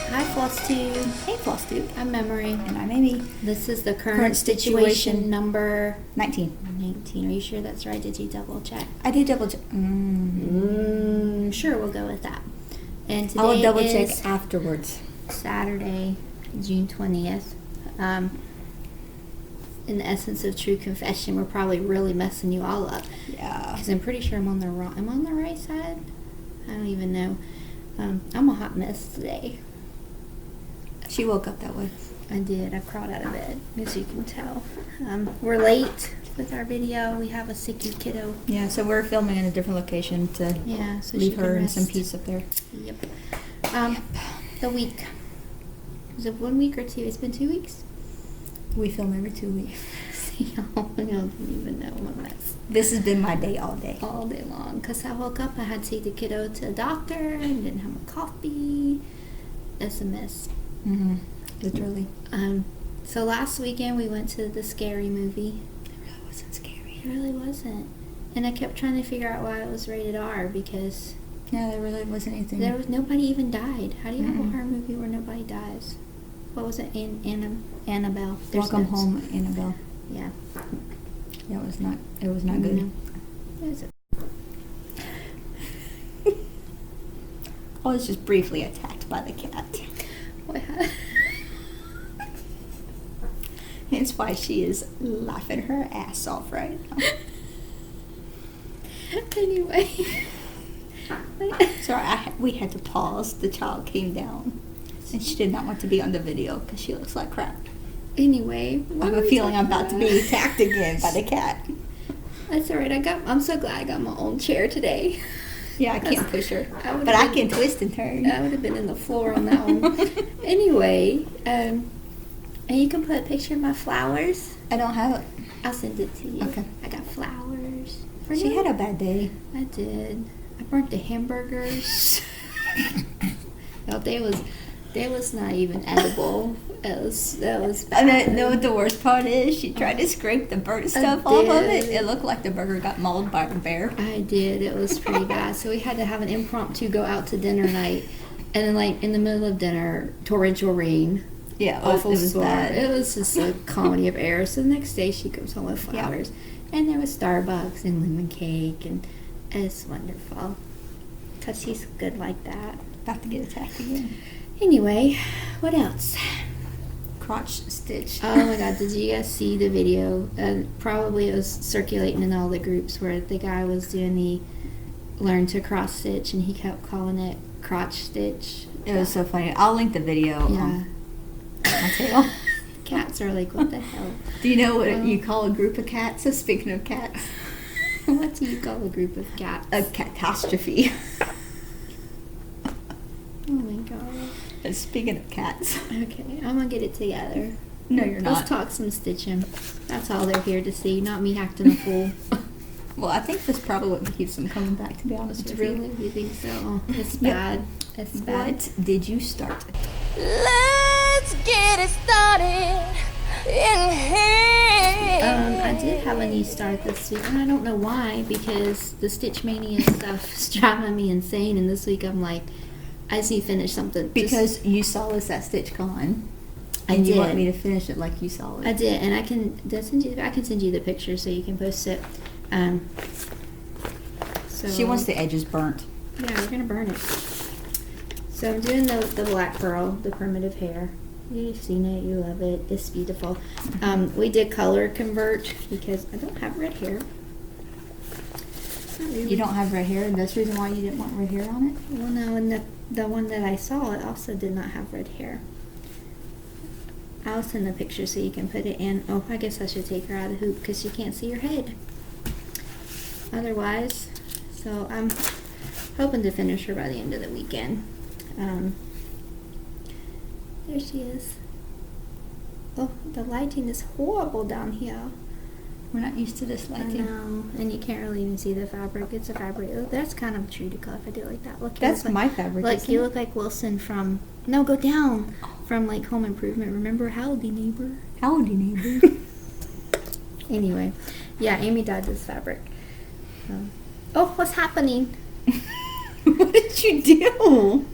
Hi, Floss Tube. Hey, Floss Tube. I'm Memory. And I'm Amy. This is the Current Stitchuation number 19. 19. Are you sure that's right? Did you double check? I did double check. Sure, we'll go with that. And today I'll double is check afterwards. Saturday, June 20th. In the essence of true confession, we're probably really messing you all up. Yeah. Because I'm pretty sure I'm on the right side? I don't even know. I'm a hot mess today. She woke up that way. I did. I crawled out of bed, as you can tell. We're late with our video. We have a sicky kiddo. Yeah, so we're filming in a different location to So leave she her can in some rest. peace up there. Yep. The week. Was it 1 week or 2? It's been 2 weeks? We film every 2 weeks. See, I don't even know. I'm a mess. This has been my day all day. All day long. Because I woke up, I had to take the kiddo to the doctor, and didn't have my coffee. It's a mess. Mm-hmm. Literally. So last weekend we went to the scary movie. It really wasn't scary. It really wasn't. And I kept trying to figure out why it was rated R, because Yeah, there really wasn't anything. nobody even died. How do you have a Mm-mm. horror movie where nobody dies? What was it? Annabelle. There's Welcome ghosts. home, Annabelle. Yeah. Yeah, it was not good. No. It was I was just briefly attacked by the cat. what? It's why she is laughing her ass off right now. Anyway. So we had to pause. The child came down, and she did not want to be on the video because she looks like crap. Anyway. I have a feeling I'm about to be attacked again by the cat. That's alright. I'm so glad I got my own chair today. Yeah, I can't push her, would've but I been- can twist and turn. I would have been in the floor on that one. Anyway, and you can put a picture of my flowers. I don't have it. I'll send it to you. Okay. I got flowers. She had a bad day. I did. I burnt the hamburgers. No, they was not even edible. That was bad. I know what the worst part is. She tried to scrape the burnt stuff off of it. did. It looked like the burger got mauled by a bear. I did. It was pretty bad. So we had to have an impromptu go out to dinner night, and then like in the middle of dinner, torrential rain. Yeah, Awful it was storm. bad. It was just a comedy of errors. So the next day she comes home with flowers, and there was Starbucks and lemon cake, and it's wonderful because she's good like that. About to get attacked again. Anyway, what else? Crotch stitch. Oh my God! Did you guys see the video? Probably it was circulating in all the groups where the guy was doing the learn to cross stitch, and he kept calling it crotch stitch. It was so funny. I'll link the video. Yeah. My tail. Cats are like, what the hell? Do you know what you call a group of cats? So speaking of cats, What do you call a group of cats? a catastrophe. Oh my God. And speaking of cats, Okay, I'm gonna get it together. no, you're not. Let's talk some stitching. That's all they're here to see, not me acting a fool. Well, I think that's probably what keeps them coming back. To be honest with Really? you. You think so? It's Yep. bad. It's bad. What did you start? Let's get it started in here. I did have a new start this week, and I don't know why, because the Stitch Mania stuff is driving me insane, and this week I'm like, I just need to finish something. Because you saw us at StitchCon, I and you want did. me to finish it like you saw it. I did, and I can send you the picture so you can post it. So She wants the edges burnt. Yeah, we're gonna burn it. So I'm doing the black pearl, the primitive hair. You've seen it, you love it. It's beautiful. We did color convert because I don't have red hair. Not really. You don't have red hair, and that's the reason why you didn't want red hair on it? Well, no, and the one that I saw, it also did not have red hair. I'll send the picture so you can put it in. Oh, I guess I should take her out of the hoop because she can't see her head. Otherwise, so I'm hoping to finish her by the end of the weekend. There she is. Oh, the lighting is horrible down here. We're not used to this I lighting. know, and you can't really even see the fabric. It's a fabric. Oh, that's kind of true to color if I do it like that. Look, you That's look my like, fabric, Like isn't you it? look like Wilson from go down from like Home Improvement. Remember Howdy Neighbor? Howdy, neighbor. Anyway, yeah, Amy dyed this fabric. Oh, what's happening? What did you do?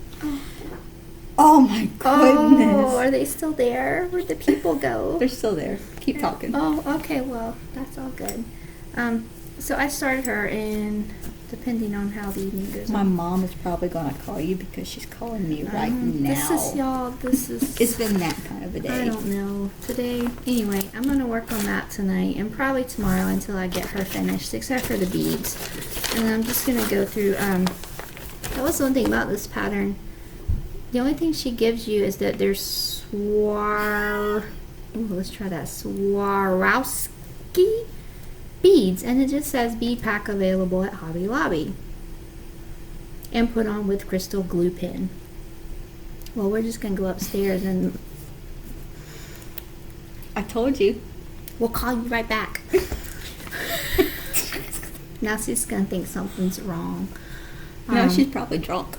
Oh my Oh, goodness. are they still there? Where'd the people go? They're still there. Keep talking. Oh, okay, well, that's all good. So I started her in, depending on how the evening goes My on. mom is probably gonna call you because she's calling me right now. This is, It's been that kind of a day. I don't know. Today, anyway, I'm going to work on that tonight and probably tomorrow until I get her finished, except for the beads. And I'm just going to go through, that was one thing about this pattern. The only thing she gives you is that there's let's try that, Swarovski beads, and it just says bead pack available at Hobby Lobby and put on with crystal glue pin. Well, we're just gonna go upstairs and I told you. we'll call you right back. Now she's gonna think something's wrong. No, she's probably drunk.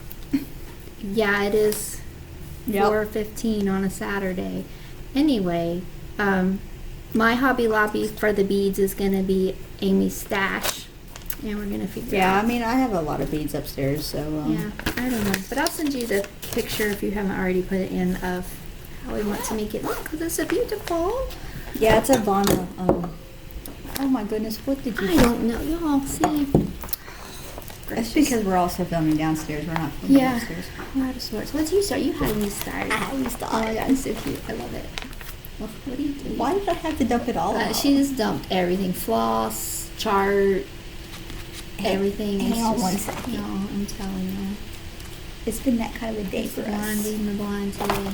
Yeah, it is Yep. 4:15 on a Saturday. Anyway, my Hobby Lobby for the beads is gonna be Amy's stash, and we're gonna figure Yeah, out. I mean, I have a lot of beads upstairs, so Yeah, I don't know, but I'll send you the picture if you haven't already put it in of how we want to make it look, because it's so beautiful. yeah, it's a vinyl. Oh my goodness, what did you? I don't know, y'all see. That's because we're also filming downstairs. We're not filming Yeah, upstairs. a lot of sorts. What do you start? You had me start. I had me start. Oh my god, it's so cute. I love it. What do you do? Why did I have to dump it all out? She just dumped everything. Floss, chart, everything. Hang It's on just- one second. No, I'm telling you. It's been that kind of a day It's for the blind us. leading the blind today.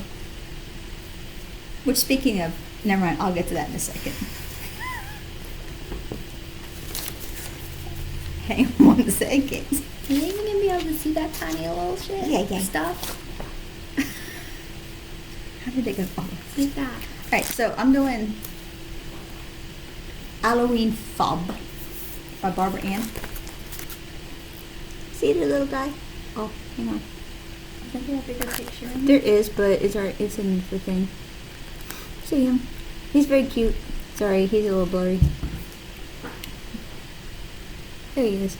Which, speaking of, never mind. I'll get to that in a second. Hang on 1 second. You ain't gonna be able to see that tiny little shit Yeah. stuff. How did it go? Oh. Like that. Alright, so I'm doing Halloween Fob by Barbara Ann. See the little guy? Oh, hang on. I think we have a bigger picture. in There is, but it's in the thing. See him? He's very cute. Sorry, he's a little blurry. There he is.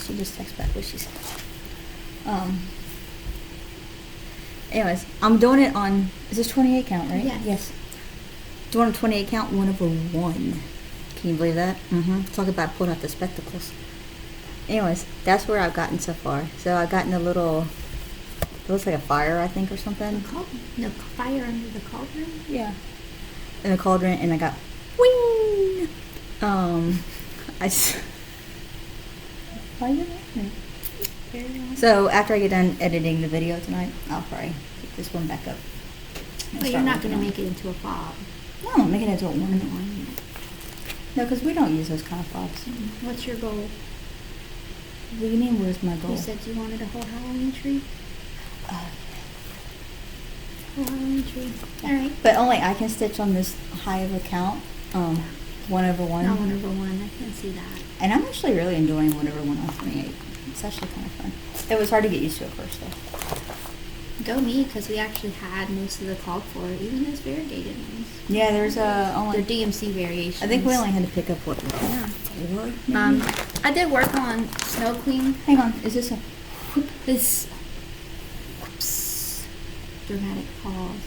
She just texted back what she said. Anyways, I'm doing it on, is this 28 count, right? Yes. Yes. Doing a 28 count 1/1. Can you believe that? Mm-hmm. Talk about pulling out the spectacles. Anyways, that's where I've gotten so far. So I've gotten a little, it looks like a fire, I think, or something. No, fire under the cauldron. Yeah. In the cauldron, and I got wing. I just. Why are you laughing? So after I get done editing the video tonight, I'll probably pick this one back up. and But start you're not working gonna on make it into a fob. No, I'm making it into a one. No, because we don't use those kind of fobs. What's your goal? What do you mean? Where's my goal? You said you wanted a whole Halloween tree. Whole Halloween tree. All right. But only I can stitch on this high of a count. 1/1. Not 1/1. I can see that. And I'm actually really enjoying 1/1 on 28. It's actually kind of fun. It was hard to get used to at first, though. Go me, because we actually had most of the called for, even those variegated ones. Yeah, there's only. They're DMC variations. I think we only had to pick up what. Yeah. Four, maybe? I did work on Snow Queen. Hang on. Is this a? This whoops, dramatic pause.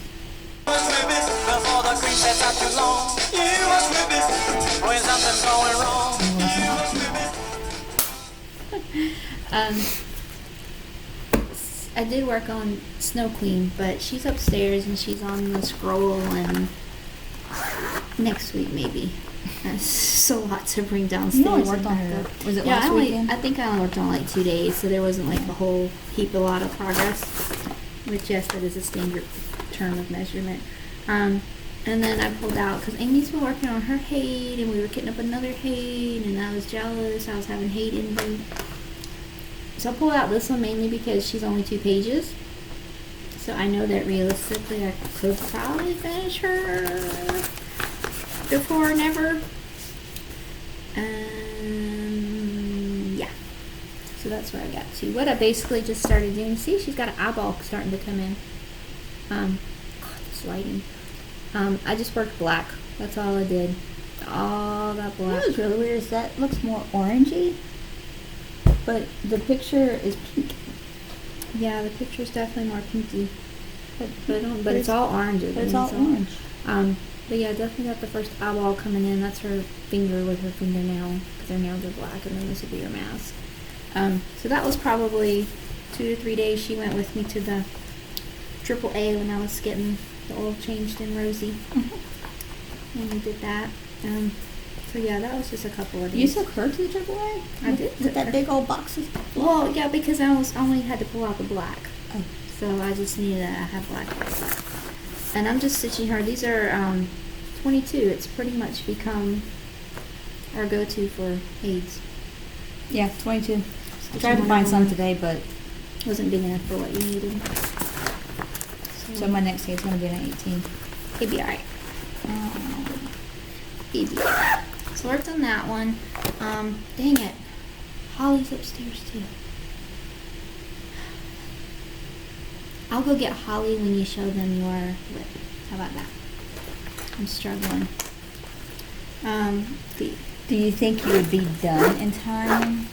Before the cream sets out too long, you must move it when something's going wrong. You must move it. I did work on Snow Queen, but she's upstairs and she's on the scroll, and next week maybe. That's a lot to bring downstairs. You only worked and on back her- up. was it yeah, last weekend? I think I only worked on like 2 days, so there wasn't like a whole heap, a lot of progress. Which, yes, that is a standard term of measurement. And then I pulled out, because Amy's been working on her Hade, and we were getting up another Hade, and I was jealous. I was having Hade envy. So I pulled out this one mainly because she's only 2 pages. So I know that realistically I could probably finish her before never. Yeah. So that's where I got to. What I basically just started doing, see, she's got an eyeball starting to come in. God, this lighting. I just worked black. That's all I did. All that black. What was really weird is that looks more orangey, but the picture is pink. Yeah, the picture's definitely more pinky. But it's all orange. But it's all orange. But yeah, definitely got the first eyeball coming in. That's her finger with her fingernail, because her nails are black, and then this will be her mask. So that was probably 2 to 3 days. She went with me to the AAA when I was getting the oil changed in Rosie. And we did that. So yeah, that was just a couple of days. You took her to the AAA? I did. With that big old box of black? Well, yeah, because I only had to pull out the black. Oh. So I just needed to have black. And I'm just stitching her. These are 22. It's pretty much become our go-to for aids. Yeah, 22. Stitching Tried to one find on some one. today, but Wasn't big enough for what you needed. so my next aid's gonna be an 18. It'd be alright. It'd be alright. So worked on that one. Dang it. Holly's upstairs too. I'll go get Holly when you show them your lip. How about that? I'm struggling. Do you think you would be done in time?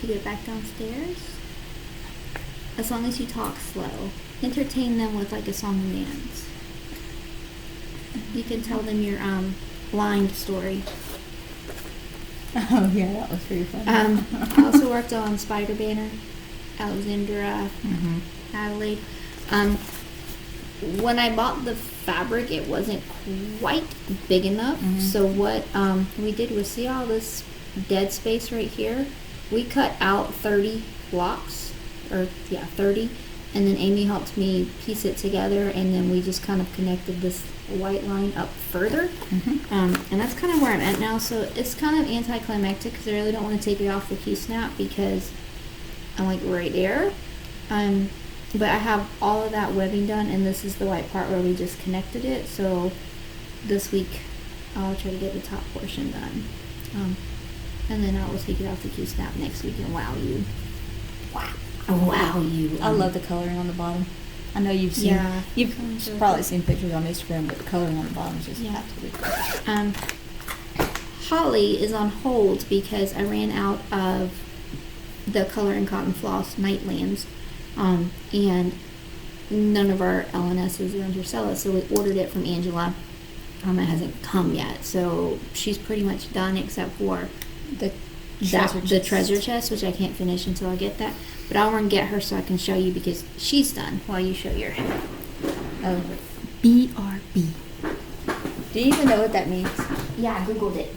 To get back downstairs? As long as you talk slow. Entertain them with like a song and dance. You can tell them your blind story. Oh yeah, that was pretty funny. I also worked on Spider Banner, Alexandra, Adelaide. When I bought the fabric, it wasn't quite big enough. So what we did was, see all this dead space right here? We cut out 30 blocks, 30, and then Amy helped me piece it together, and then we just kind of connected this white line up further. And that's kind of where I'm at now. So it's kind of anticlimactic because I really don't want to take it off the Q-snap because I'm like right there. But I have all of that webbing done, and this is the white part where we just connected it. So this week I'll try to get the top portion done. And then I will take it off the Q-snap next week and wow you. Wow you. I love the coloring on the bottom. I know you've seen, Yeah. you've probably seen pictures on Instagram, but the coloring on the bottom is just absolutely gorgeous. Holly is on hold because I ran out of the Color and Cotton Floss Nightlands, and none of our LNSs are under Cella, so we ordered it from Angela. It hasn't come yet, so she's pretty much done except for the treasure chest, which I can't finish until I get that. But I'll run get her so I can show you because she's done while you show your hair. Oh, BRB. do you even know what that means? Yeah, I googled it.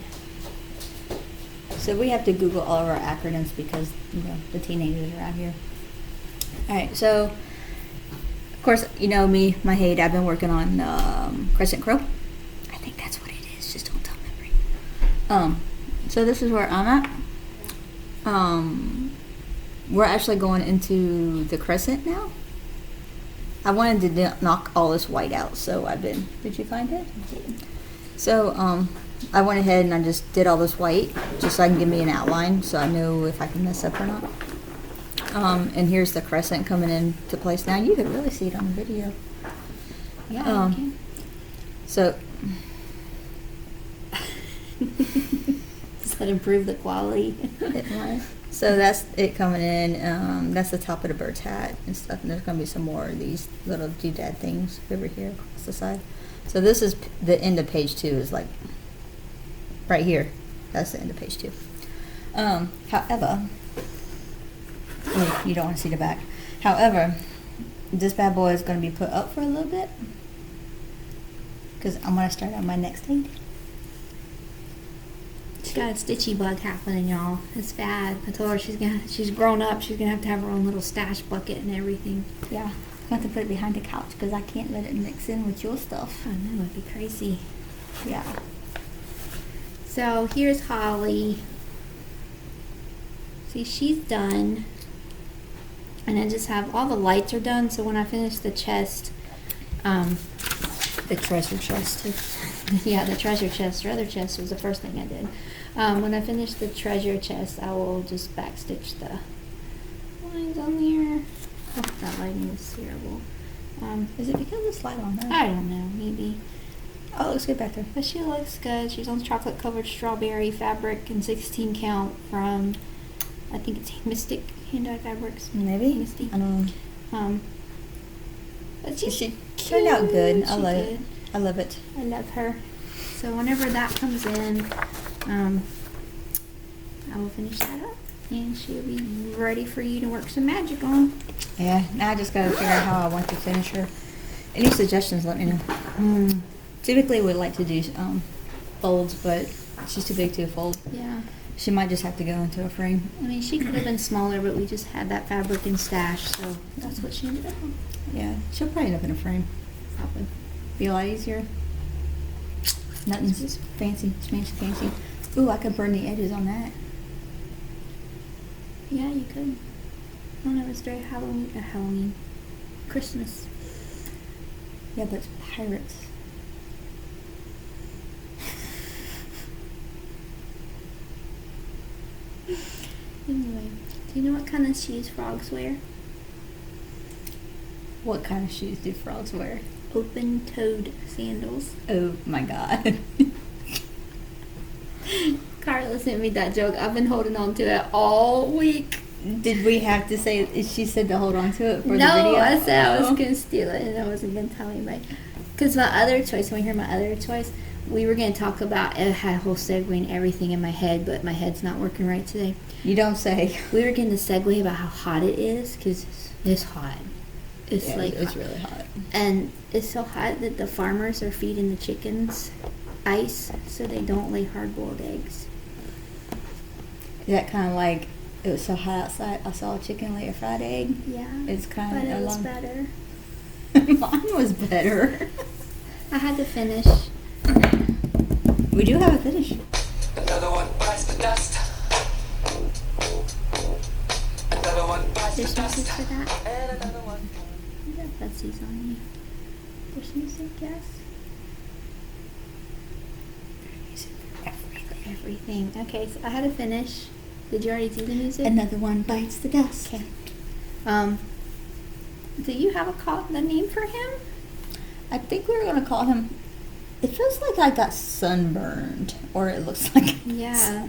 So we have to Google all of our acronyms because, you know, the teenagers around here. Alright, so, of course, you know me, my Haid, I've been working on Crescent Crow. I think that's what it is, just don't tell memory. So this is where I'm at. We're actually going into the crescent now. I wanted to knock all this white out, so I've been, did you find it? So, I went ahead and I just did all this white, just so I can give me an outline, so I know if I can mess up or not. And here's the crescent coming into place now. You can really see it on the video. Yeah, you can. So, Does that improve the quality? it might. So that's it coming in. That's the top of the bird's hat and stuff. And there's going to be some more of these little doodad things over here across the side. So this is the end of page 2 is like right here. That's the end of page 2. However, you don't want to see the back. However, this bad boy is going to be put up for a little bit because I'm going to start on my next aid. She's got a stitchy bug happening, y'all. It's bad. I told her she's grown up. She's gonna have to have her own little stash bucket and everything. Yeah, I'm going to put it behind the couch because I can't let it mix in with your stuff. I know, it'd be crazy. Yeah. So here's Holly. See, she's done. And I just have all the lights are done. So when I finish the chest, The treasure chest. yeah, the treasure chest, or other chest was the first thing I did. When I finish the treasure chest, I will just backstitch the lines on there. Oh, that lighting is terrible. Is it because it's light on there? I don't know, maybe. Oh, it looks good back there. But she looks good. She's on chocolate covered strawberry fabric and 16 count from I think it's Mystic Hand-Dyed Fabrics. Maybe. Misty. I don't know. But she's She turned out good. I She love did. it. I love it. I love her. So whenever that comes in, I will finish that up, and she'll be ready for you to work some magic on. Yeah, now I just gotta figure out how I want to finish her. Any suggestions, let me know. Typically we like to do folds, but she's too big to fold. Yeah. She might just have to go into a frame. I mean, she could have been smaller, but we just had that fabric in stash, so that's what she ended up on. Yeah, she'll probably end up in a frame. Probably. Be a lot easier. Nothing's fancy, fancy. Ooh, I could burn the edges on that. Yeah, you could. I don't know, it's very Halloween. Christmas. Yeah, but it's pirates. Anyway, do you know what kind of shoes frogs wear? What kind of shoes do frogs wear? Open-toed sandals. Oh my god. Karla sent me that joke. I've been holding on to it all week. Did we have to say, she said to hold on to it for the No, video? I said I was Oh. going to steal it and I wasn't going to tell anybody. Because my other choice, when we hear my other choice, we were going to talk about, it had a whole segue and everything in my head, but my head's not working right today. You don't say. We were going to segue about how hot it is, because it's hot. It's Yeah, like it's hot. really hot. And it's so hot that the farmers are feeding the chickens ice so they don't lay hard-boiled eggs. Is that kind of like, it was so hot outside, I saw a chicken lay a fried egg? Yeah. It's kind But of it was along. better. Mine was better. I had to finish. We do have a finish. Another one bites the dust. Another one bites There's the music dust. for that. And another one. You got fussies on you. There's music, yes. Everything. Okay, so I had to finish. Did you already do the music? Another one bites the dust. Okay. Do you have a name for him? I think we were going to call him, it feels like I got sunburned, or it looks like. Yeah.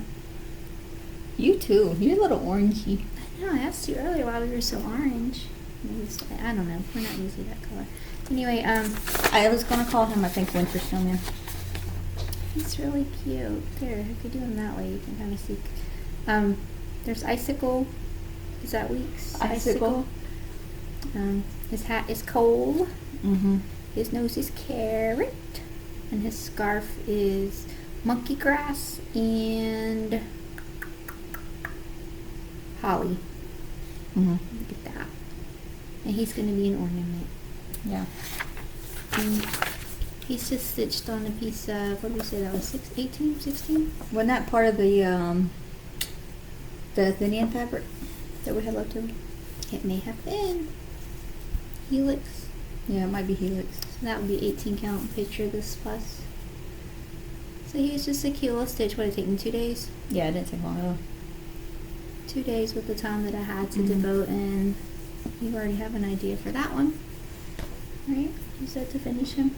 You too. You're a little orangey. I know, I asked you earlier why we were so orange. Maybe I don't know. We're not usually that color. Anyway, I was going to call him, I think, Winter Snowman. he's really cute. There, if you do him that way, you can kind of see. There's Icicle. Is that Weeks? Icicle. His hat is Coal. Mm-hmm. His nose is Carrot. And his scarf is Monkey Grass and Holly. Mm-hmm. Look at that. And he's going to be an ornament. Yeah. And he's just stitched on a piece of, what did we say that was, 18, 16? Wasn't that part of the Athenian fabric that we had left over? It may have been. Helix. Yeah, it might be Helix. So that would be 18 count picture of this plus. So he was just a cute little stitch. What did it take me 2 days? Yeah, it didn't take long at all. 2 days with the time that I had to Mhm. devote, and you already have an idea for that one. Right? You said to finish him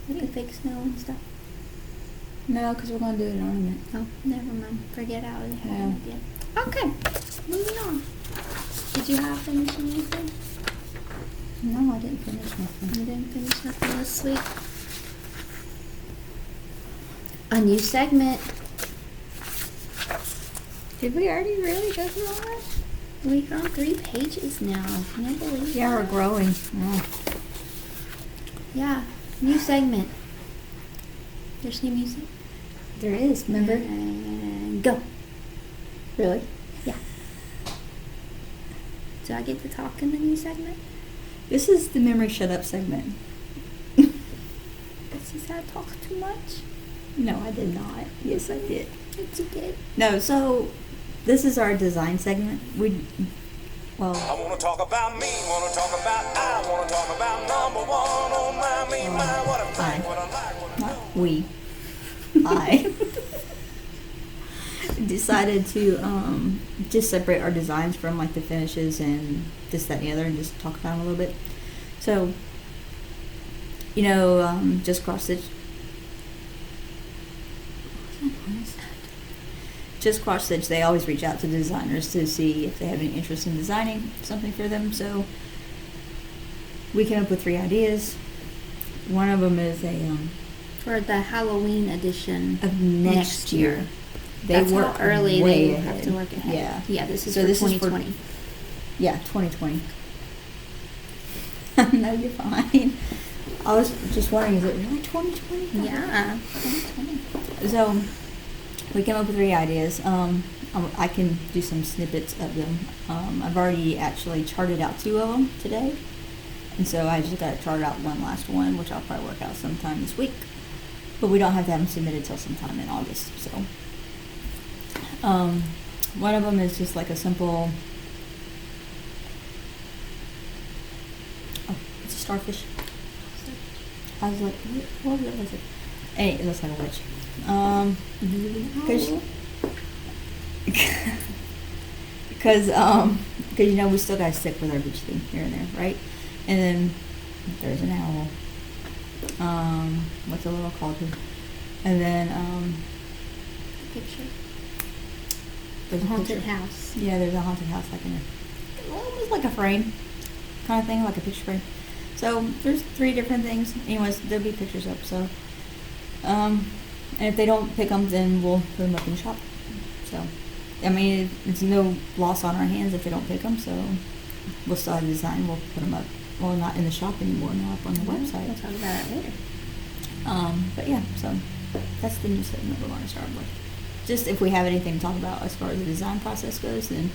with the fake snow and stuff. No, because we're going to do an ornament. Oh, never mind. Forget I already had Yeah. an idea. Okay, moving on. Did you have finishing anything? No, I didn't finish nothing. You didn't finish nothing this week. A new segment. Did we already really go through all that? We're on 3 pages now. Can I believe Yeah, we're that? growing. Yeah. Yeah, new segment. There's new music. There is, remember? And go. Really? Yeah. Do I get to talk in the new segment? This is the memory shut up segment. This is I talk too much. No, I did not. Yes, I did. Yes, you did. No, so this is our design segment. Well, I wanna talk about me, wanna talk about I, wanna talk about number one. Oh my, me, my, what I think, what I like, what I not don't. we. I decided to just separate our designs from like the finishes and this, that, and the other, and just talk about them a little bit. So, just cross stitch. just cross stitch. They always reach out to designers to see if they have any interest in designing something for them. So we came up with 3 ideas. One of them is a For the Halloween edition of next year. They That's work how early way they ahead. have to work ahead. Yeah. Yeah, this is So for this is for- 2020. Yeah, 2020. No, you're fine. I was just wondering, is it really 2020? Yeah, 2020. So we came up with 3 ideas. I can do some snippets of them. I've already actually charted out 2 of them today. And so I just got to chart out one last one, which I'll probably work out sometime this week. But we don't have to have them submitted till sometime in August. So one of them is just like a simple, oh, it's a starfish. I was like, what was it? Hey, it looks like a witch. Because you know we still gotta stick with our beach theme here and there, right? And then there's an owl. What's a little cauldron? And then Picture. there's a Haunted picture. house. Yeah, there's a haunted house, like in a, almost like a frame kind of thing, like a picture frame. So there's 3 different things. Anyways, there'll be pictures up. So, and if they don't pick them, then we'll put them up in the shop. So, I mean, it's no loss on our hands if they don't pick them. So we'll still have the design. We'll put them up. Well, not in the shop anymore. Now up on the We'll website. talk about it later. But yeah, so that's the new segment we're going to start with. Just if we have anything to talk about as far as the design process goes, then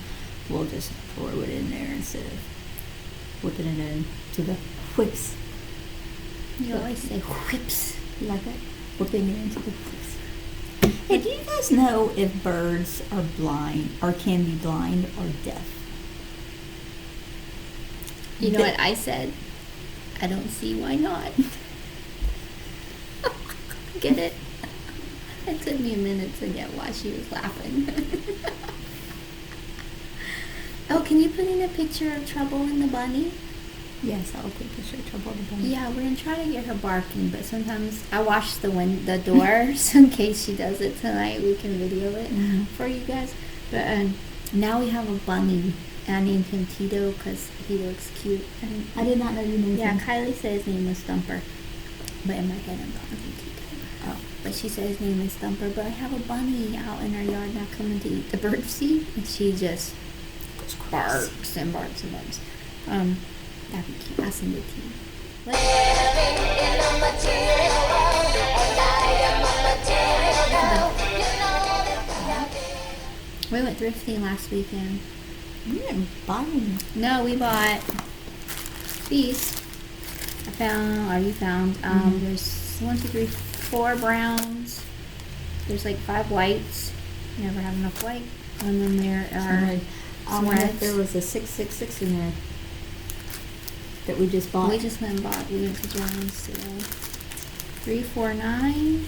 we'll just throw it in there instead of whipping it into the whips. You always say whips. You like that? Whipping it into the whips. Hey, do you guys know if birds are blind or can be blind or deaf? You know what I said? I don't see why not. Get it? It took me a minute to get why she was laughing. Oh, can you put in a picture of Trouble in the Bunny? Yes, I'll put a picture of Trouble in the Bunny. Yeah, we're gonna try to get her barking, but sometimes I wash the door, so in case she does it tonight, we can video it for you guys. But now we have a bunny. And I named him Tito because he looks cute. And I did not know you named yeah, him. Kylie said his name was Thumper, but in my head I'm calling him Tito. Oh. But she said his name is Thumper. But I have a bunny out in our yard now coming to eat the birdseed, and she just barks and barks and barks. That'd be cute. I'll send it to you. We went thrifting last weekend. We didn't buy any. No, we bought these. You found. There's 1, 2, 3, 4 browns. There's like 5 whites. Never have enough white. And then there are some wonder if reds. there was a 666 in there that we just bought. We just went and bought. We went to Joann's today. 349,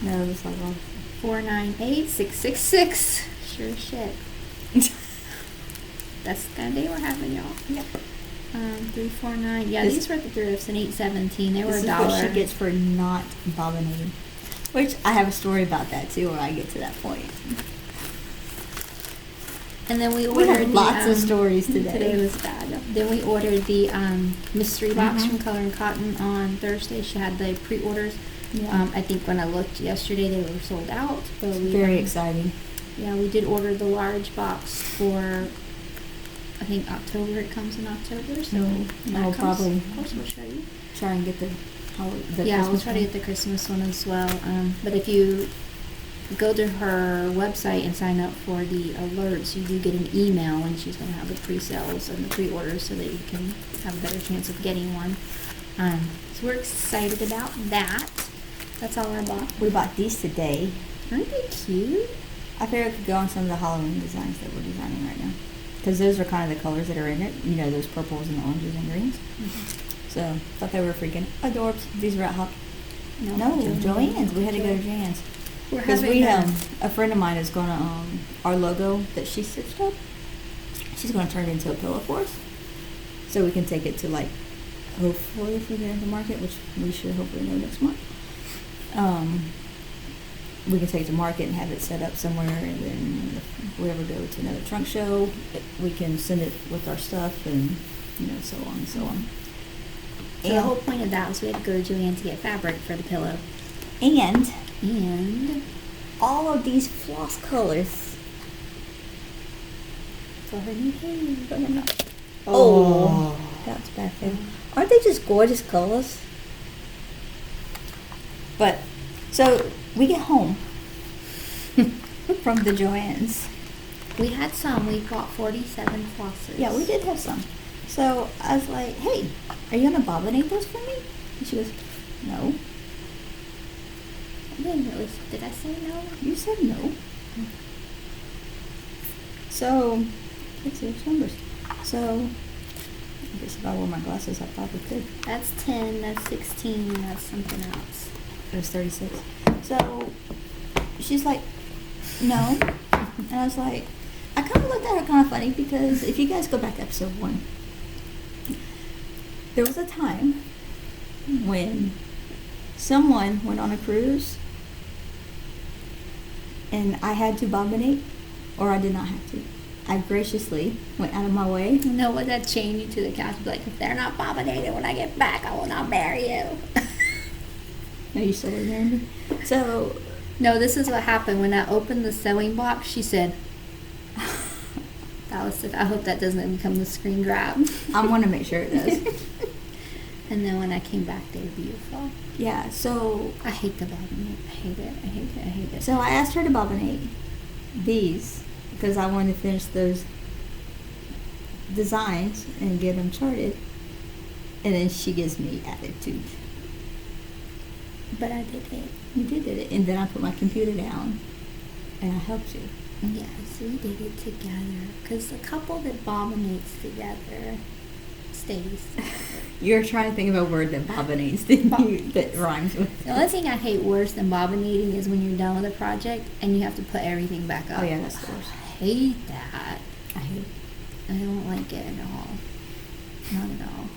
No, it was like all. 498, 666. Sure as shit. That's the kind of day we're having, y'all. Yep. 349. Yeah, This- these were at the thrifts in 817. They were This $1. is what she gets for not pollinating. Which I have a story about that too when I get to that point. And then we We ordered have lots of stories today. Today was bad. Then we ordered the mystery box Mhm. from Color and Cotton on Thursday. She had the pre-orders. Yeah. I think when I looked yesterday, they were sold out. But we, Very exciting. Yeah, we did order the large box for, I think October. It comes in October, so when that I'll comes, probably of course, we'll show you. try and get the Yeah, we'll Christmas try to one. get the Christmas one as well. But if you go to her website and sign up for the alerts, you do get an email, and she's going to have the pre-sales and the pre-orders so that you can have a better chance of getting one. So we're excited about that. That's all I bought. We bought these today. Aren't they cute? I figured I could go on some of the Halloween designs that we're designing right now. Because those are kind of the colors that are in it. You know, those purples and oranges and greens. So, thought they were freaking adorbs. These are at Hop. No, Joann's. We had to go to Joann's. We're Because having we a friend of mine is going to, our logo that she stitched up, she's going to turn it into a pillow for us. So we can take it to, like, hopefully if we get into market, which we should hopefully know next month. we can take it to market and have it set up somewhere, and then if we ever go to another trunk show, we can send it with our stuff, and so on and so on. So the whole point of that was we had to go to Joann to get fabric for the pillow. And all of these floss colors for her new hair. Oh, that's bad thing. Aren't they just gorgeous colors? But so we get home from the Joann's. We had some. We bought 47 flosses. Yeah, we did have some. So I was like, "Hey, are you gonna bobbinate those for me?" And she goes, "No." I didn't really. Did I say no? You said no. So let's see which numbers. So I guess if I wore my glasses, I probably could. That's 10. That's 16. That's something else. It was 36. So she's like, "No," and I was like, I kind of looked at her kind of funny, because if you guys go back to episode 1, there was a time when someone went on a cruise and I had to bobbinate, or I did not have to. I graciously went out of my way. No, would that chain you to the couch? Be like, if they're not bobbinated when I get back, I will not marry you. No, you still didn't marry me. So no, this is what happened when I opened the sewing box. She said, "That was. I hope that doesn't become the screen grab." I want to make sure it does. And then when I came back, they were beautiful. Yeah. So I hate the bobbinate. I hate it. I hate it. I hate it. So I asked her to bobbinate these because I wanted to finish those designs and get them charted. And then she gives me attitude. But I did it. You did it. And then I put my computer down and I helped you. Yes, we did it together. Because a couple that bobbinates together stays together. You're trying to think of a word that bobbinates that rhymes with. The only thing I hate worse than bobbinating is when you're done with a project and you have to put everything back up. Oh yeah, that's the worst. I hate that. I hate it. I don't like it at all. Not at all.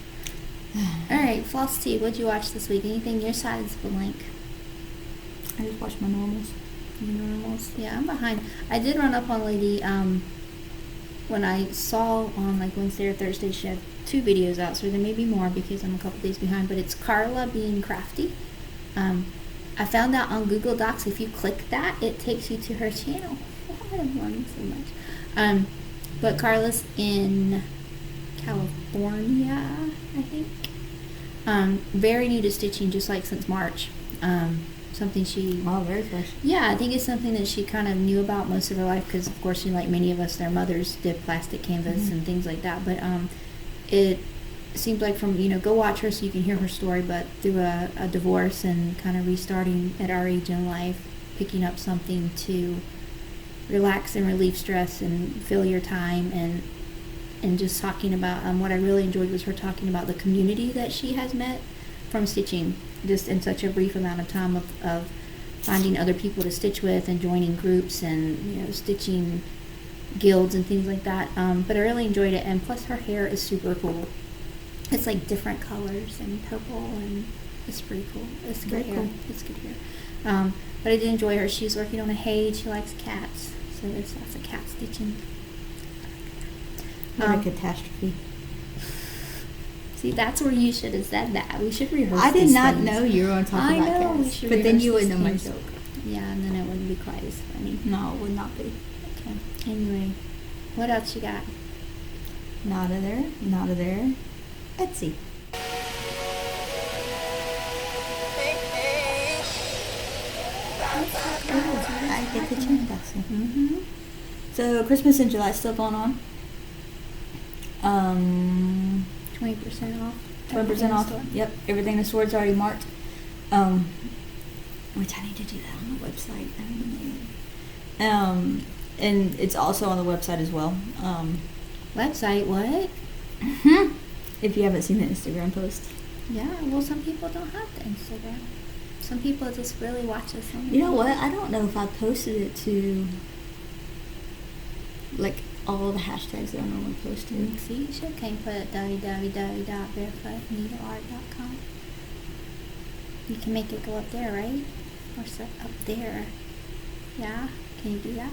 Alright, Floss Tube, what'd you watch this week? Anything your side is blank? I just watched my normals. Normals. Yeah, I'm behind. I did run up on Lady, when I saw on like Wednesday or Thursday she had 2 videos out, so there may be more because I'm a couple days behind, but it's KarlaBeingCrafty. I found out on Google Docs, if you click that, it takes you to her channel. Oh, I'm learning so much. But Karla's in California, I think. Very new to stitching, just like since March. Something she... Oh, very fresh. Yeah, I think it's something that she kind of knew about most of her life because, of course, like many of us, their mothers did plastic canvas and things like that. But it seems like from, go watch her so you can hear her story, but through a divorce and kind of restarting at our age in life, picking up something to relax and relieve stress and fill your time, and just talking about what I really enjoyed was her talking about the community that she has met from stitching, just in such a brief amount of time of finding other people to stitch with and joining groups and stitching guilds and things like that. But I really enjoyed it, and plus her hair is super cool. It's like different colors and purple, and it's pretty cool. It's good hair. Cool. It's good hair. But I did enjoy her. She's working on a Haid. She likes cats, so there's lots of cat stitching. What a catastrophe. See, that's where you should have said that. We should rehearse. I did these not things. know you were going to talk about cats. But then you wouldn't know my joke. Yeah, and then it wouldn't be quite as funny. No, it would not be. Okay. Anyway, what else you got? Not a there. Not a there. Etsy. I get the chin dusting. Mm-hmm. So Christmas in July is still going on. 20% off. 20% off. Yep, everything in the store's already marked. Which I need to do that on the website. And it's also on the website as well. Website, what? If you haven't seen the Instagram post. Yeah, well, some people don't have the Instagram. Some people just really watch us on the You know what? I don't know if I posted it to, like, all the hashtags that I normally post to. See, you should put it www.barefootneedleart.com. You can make it go up there, right? Or up there. Yeah, can you do that?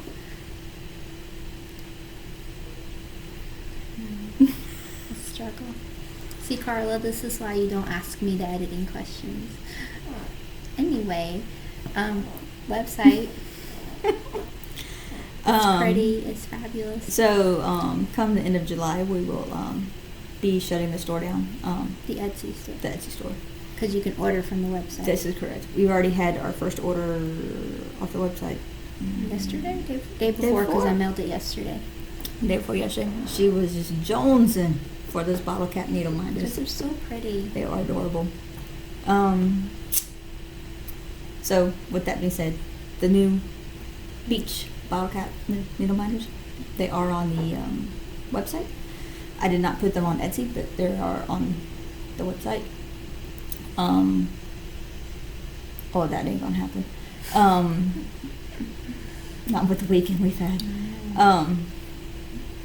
A struggle. See, Karla, this is why you don't ask me the editing questions. Anyway, website. It's pretty. It's fabulous. So, come the end of July, we will be shutting the store down. The Etsy store. The Etsy store. Because you can order from the website. This is correct. We've already had our first order off the website. Yesterday? Day before, because I mailed it yesterday. The day before yesterday. She was just jonesing for those bottle cap needle Because minders. they're so pretty. They are adorable. So, with that being said, the new beach bottle cap needle minders, they are on the website. I did not put them on Etsy, but they are on the website. Oh, that ain't gonna happen. Not with the weekend we've had.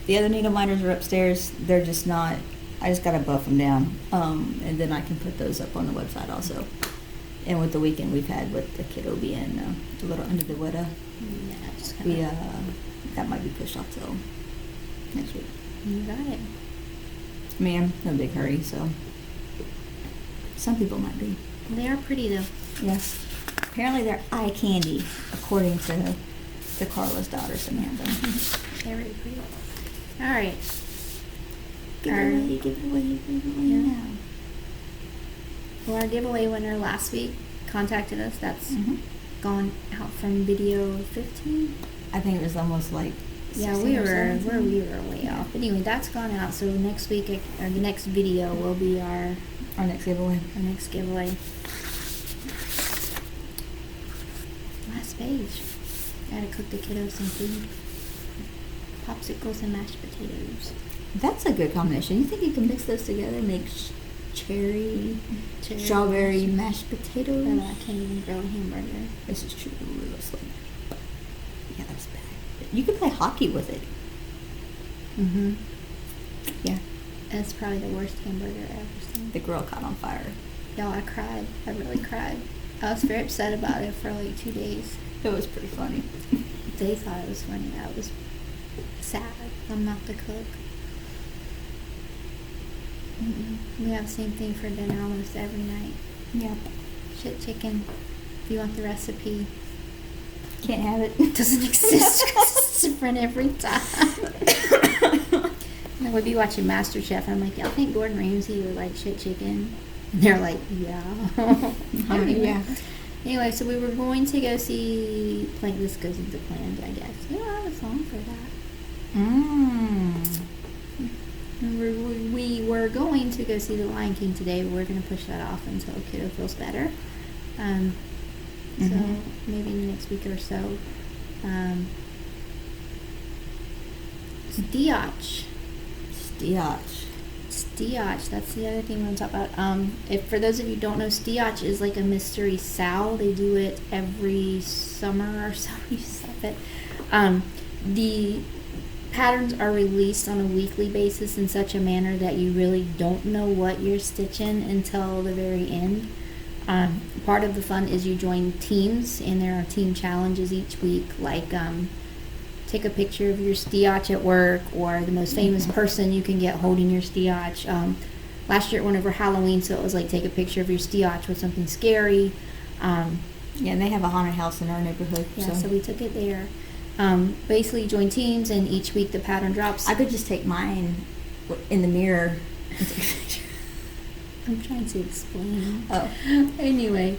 The other needle minders are upstairs. They're just not. I just gotta buff them down, and then I can put those up on the website also. And with the weekend we've had with the kiddo being a little under the weather, Yeah, just we kinda, that might be pushed off till next week. you got it. I mean, I'm no big hurry, so some people might be. They are pretty though. Yes. Apparently they're eye candy, according to Karla's daughter Samantha. They're really pretty. All right. Give Our- it away, give it away, give it away Yeah. now. Well, our giveaway winner last week contacted us. That's Mhm. gone out from video 15. I think it was almost like Yeah, 16 we or were 17. way off. But anyway, that's gone out. So next week, or the next video will be our Our next giveaway. next giveaway. Last page. Gotta cook the kiddos some food. Popsicles and mashed potatoes. That's a good combination. You think you can mix those together and make cherry, Cherry strawberry mashed- mashed potatoes? Oh, I can't even grill a hamburger. This is true. Yeah, that's bad. You could play hockey with it. Mm-hmm. Yeah. That's probably the worst hamburger I've ever seen. The grill caught on fire. Y'all, I cried. I really cried. I was very upset about it for like 2 days. It was pretty funny. They thought it was funny. I was sad. I'm not the cook. We have the same thing for dinner almost every night. Yeah. Shit chicken. If you want the recipe, Can't have it. it doesn't exist because it's different every time. I would be watching MasterChef and I'm like, y'all think Gordon Ramsay would like shit chicken? And they're like, yeah. Yeah. Anyway, so we were going to go see, like, this goes into planned, I guess. We don't have a song for that. We were going to go see The Lion King today, but we're going to push that off until kiddo feels better. So Mhm. maybe next week or so. Stitchy. Stitchy, that's the other thing we want to talk about. If for those of you who don't know, Stitchy is like a mystery sow. They do it every summer or so. You stop it. The patterns are released on a weekly basis in such a manner that you really don't know what you're stitching until the very end. Part of the fun is you join teams, and there are team challenges each week, like take a picture of your stitch at work, or the most famous person you can get holding your stitch. Last year it went over Halloween, so it was like take a picture of your stitch with something scary. Yeah, and they have a haunted house in our neighborhood. Yeah, so we took it there. Basically, you join teams, and each week the pattern drops. I could just take mine in the mirror and take a picture. I'm trying to explain. Oh. Anyway,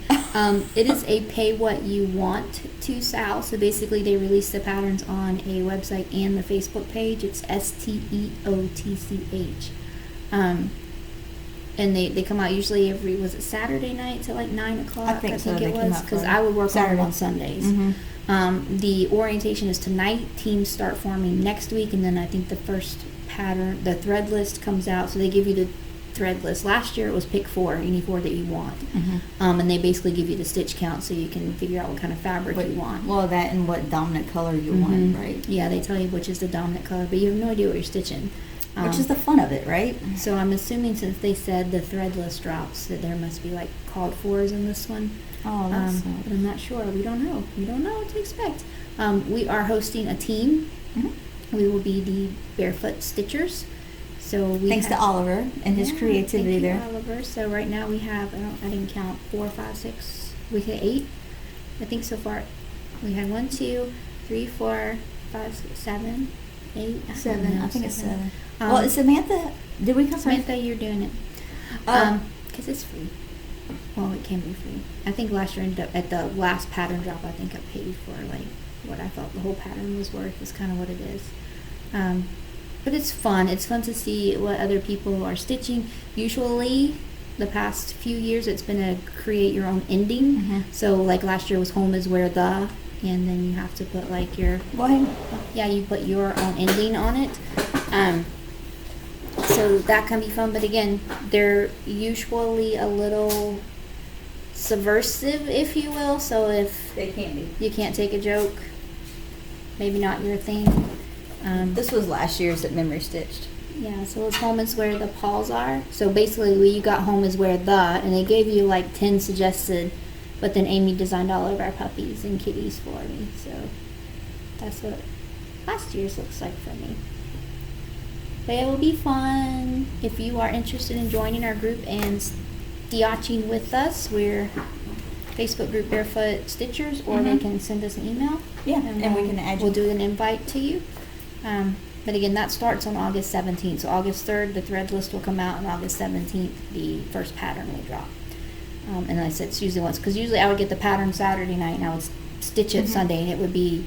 it is a pay what you want to sow. So basically, they release the patterns on a website and the Facebook page. It's STEOTCH. And they come out usually every, was it Saturday night to like 9 o'clock? I think so. it They came was, out because Friday. I would work on Saturday. them on Sundays. Mhm. The orientation is tonight. Teams start forming next week, and then I think the first pattern, the thread list comes out. So they give you the thread list. Last year it was pick 4, any 4 that you want. And they basically give you the stitch count so you can figure out what kind of fabric you want. Well, that and what dominant color you Mhm. want, right? Yeah, they tell you which is the dominant color, but you have no idea what you're stitching. Which is the fun of it, right? So I'm assuming since they said the threadless drops that there must be like called fors in this one. Oh, that's But I'm not sure. We don't know. We don't know what to expect. We are hosting a team. Mm-hmm. We will be the Barefoot Stitchers. So we Thanks to Oliver and his creativity there. Thank you, Oliver. So right now we have, I didn't count, 4, 5, 6, we had 8. I think so far we had 1, 2, 3, 4, 5, 6, 7, 8. 7. I think it's 7. Um, Well, is Samantha? Did we come? Samantha, you're doing it. Because it's free. Well, it can be free. I think last year ended up at the last pattern drop. I think I paid for like what I thought the whole pattern was worth. Is kind of what it is. But it's fun. It's fun to see what other people are stitching. Usually, the past few years, it's been a create your own ending. Mm-hmm. So like last year was home is where the, and then you have to put like your, Go ahead. yeah, you put your own ending on it. So that can be fun, but again, they're usually a little subversive, if you will. So if They can't be. you can't take a joke, maybe not your thing. This was last year's at Memory Stitched. Yeah, so it's home is where the paws are. So basically, you got home is where the, and they gave you like 10 suggested, but then Amy designed all of our puppies and kitties for me. So that's what last year's looks like for me. But it will be fun. If you are interested in joining our group and stitching with us, we're Facebook group Barefoot Stitchers, or they can send us an email. Yeah, and we can add you. We'll do an invite to you. But again, that starts on August 17th. So August 3rd, the thread list will come out, and August 17th, the first pattern will drop. And I said it's usually once, because usually I would get the pattern Saturday night, and I would stitch it Sunday, and it would be,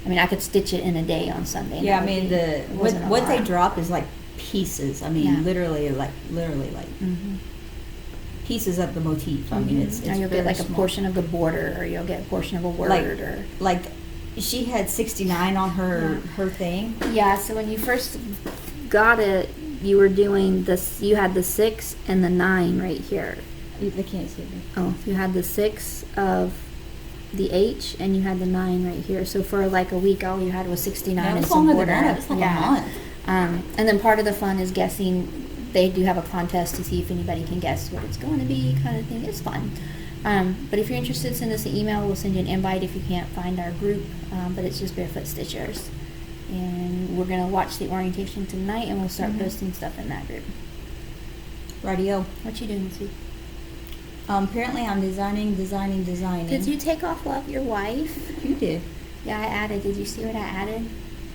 I mean, I could stitch it in a day on Sunday. and Yeah, it I would mean be- the it wasn't a what they lot. drop is like pieces. I mean, Yeah. literally like Mhm. pieces of the motif. I mean, it's or you'll very get like a small. portion of the border, or you'll get a portion of a word, Like- or Like she had 69 on her thing. yeah. So when you first got it, you were doing this. You had the 6 and the 9 right here. They can't see me. Oh, you had the 6 of the H, and you had the 9 right here. So for like a week, all you had was 69 No, it and was some longer than border. that. It was like a month. And then part of the fun is guessing. They do have a contest to see if anybody can guess what it's going to be, kind of thing. It's fun. But if you're interested, send us an email. We'll send you an invite if you can't find our group. But it's just Barefoot Stitchers. And we're going to watch the orientation tonight, and we'll start posting stuff in that group. Radio. What you doing, Sue? Apparently I'm designing. Did you take off Love Your Wife? You did. Yeah, I added. Did you see what I added?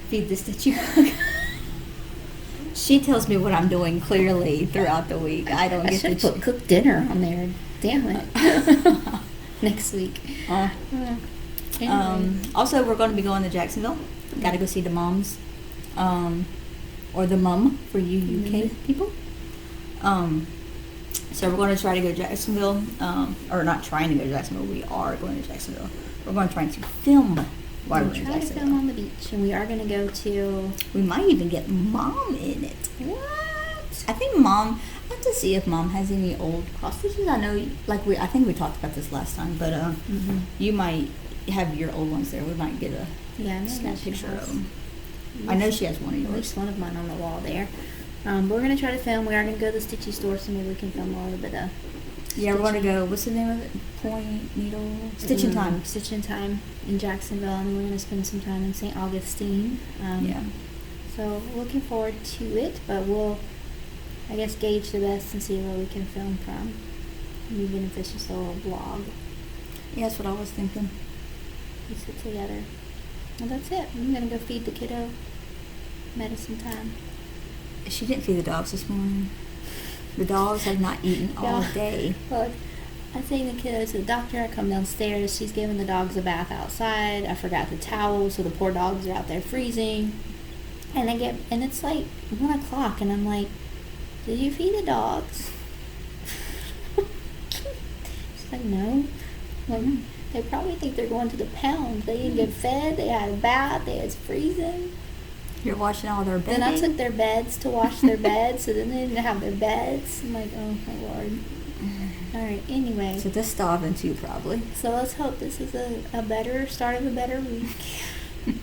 Feed the Stitchy. She tells me what I'm doing clearly throughout the week. I don't I get should to put cook dinner on there. Damn it. Next week. Anyway. Also, we're going to be going to Jacksonville. Got to go see the moms, or the mum for you UK people. So we're going to try to go to Jacksonville, or not trying to go to Jacksonville. We are going to Jacksonville. We're going to try to film while we're in Try to film Jacksonville. on the beach, and we are going to go to. We might even get mom in it. What? I think mom. I have to see if mom has any old cross stitches. I know, like I think we talked about this last time, but you might have your old ones there. We might get a Yeah, I know snap that she picture has of them. I know she has one of At yours. least one of mine on the wall there. But we're going to try to film. We are going to go to the Stitchy store, so maybe we can film a little bit of. Yeah, we're going to stitching. go. What's the name of it? Point needle stitching time. Stitching time in Jacksonville, and then we're going to spend some time in St. Augustine. Yeah. So looking forward to it, but we'll, I guess, gauge the best and see where we can film from. Even if it's just a little vlog, Yeah, that's what I was thinking. piece it together. Well, that's it. I'm going to go feed the kiddo medicine time. She didn't feed the dogs this morning. The dogs have not eaten all Yeah. day. Well, I take the kiddo to the doctor. I come downstairs. She's giving the dogs a bath outside. I forgot the towel, so the poor dogs are out there freezing. And it's like 1 o'clock, and I'm like, "Did you feed the dogs?" She's like, "No." Like, they probably think they're going to the pound. They didn't get fed. They had a bath. It's freezing. You're washing all their bedding. Then I took their beds to wash their beds, so then they didn't have their beds. I'm like, oh my lord. Alright, anyway. So they're starving too, probably. So let's hope this is a better start of a better week. It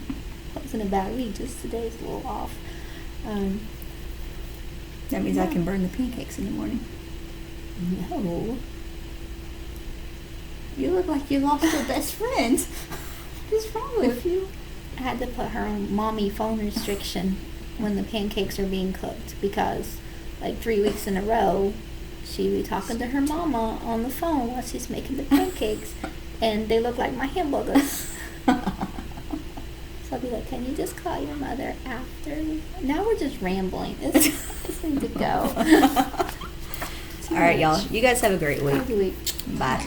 wasn't a bad week, just today's a little off. That means I can burn the pancakes in the morning. No. You look like you lost your best friend. What's wrong with you? I had to put her on mommy phone restriction when the pancakes are being cooked because, like 3 weeks in a row, she'd be talking to her mama on the phone while she's making the pancakes, and they look like my hamburgers. So I'll be like, can you just call your mother after? Now we're just rambling. I just need to go. All right, y'all. You guys have a great week. Have a good week. Bye.